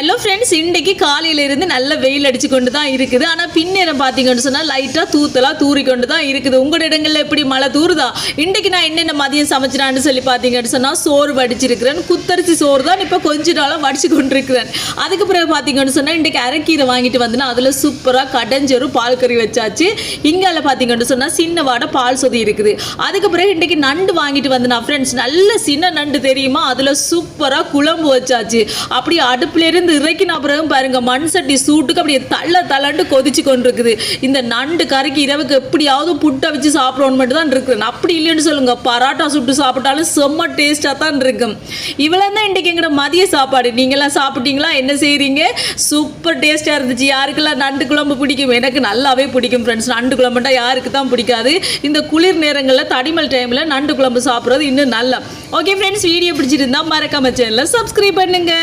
Hello friends, இன்றைக்கி காலையிலேருந்து நல்ல வெயில் அடித்து கொண்டு தான் இருக்குது. ஆனால் பின்னேரம் பார்த்தீங்கன்னு சொன்னால் லைட்டாக தூத்தலாக தூறி கொண்டு தான் இருக்குது. உங்களோட இடங்களில் எப்படி மழை தூருதா? இன்றைக்கி நான் என்னென்ன மதியம் சமைச்சினான்னு சொல்லி பார்த்தீங்கன்னு சொன்னால் சோறு வடிச்சிருக்கிறேன். குத்தரிசி சோறு தான் இப்போ கொஞ்ச நாளாக வடிச்சு கொண்டிருக்கிறேன். அதுக்கு பிறகு பார்த்தீங்கன்னு சொன்னால் இன்றைக்கி அரைக்கீரை வாங்கிட்டு வந்துன்னா அதில் சூப்பராக கடைஞ்சொரு பால் கறி வச்சாச்சு. இங்கால பார்த்தீங்கன்னு சொன்னால் சின்ன வாடை பால் சொதி இருக்குது. அதுக்கு பிறகு இன்றைக்கி நண்டு வாங்கிட்டு வந்தேன் ஃப்ரெண்ட்ஸ். நல்ல சின்ன நண்டு தெரியுமா, அதில் சூப்பராக குழம்பு வச்சாச்சு. அப்படியே அடுப்புலேருந்து இறக்கின அப்புறம் பாருங்க மண் சட்டி சூட்டுக்கு அப்படியே தள்ளண்டு கொதிச்சு கொண்டிருக்குது. இந்த நண்டு கறிக்கு இரவுக்கு எப்படியாவது புட்டை வச்சு சாப்பிடணும் மட்டும் தான் இருக்குது. அப்படி இல்லைன்னு சொல்லுங்க, பராட்டா சுட்டு சாப்பிட்டாலும் செம்ம டேஸ்டாக தான் இருக்கும். இவ்வளோ தான் இன்றைக்கி எங்களோட மதிய சாப்பாடு. நீங்களாம் சாப்பிட்டீங்களா? என்ன செய்கிறீங்க? சூப்பர் டேஸ்ட்டாக இருந்துச்சு. யாருக்கெல்லாம் நண்டு குழம்பு பிடிக்கும்? எனக்கு நல்லாவே பிடிக்கும் ஃப்ரெண்ட்ஸ். நண்டு குழம்புட்டா யாருக்கு தான் பிடிக்காது? இந்த குளிர் நேரங்களில் தடிமல் டைமில் நண்டு குழம்பு சாப்பிட்றது இன்னும் நல்லா. ஓகே ஃப்ரெண்ட்ஸ், வீடியோ பிடிச்சிருந்தா மறக்காம சேனலை சப்ஸ்கிரைப் பண்ணுங்க.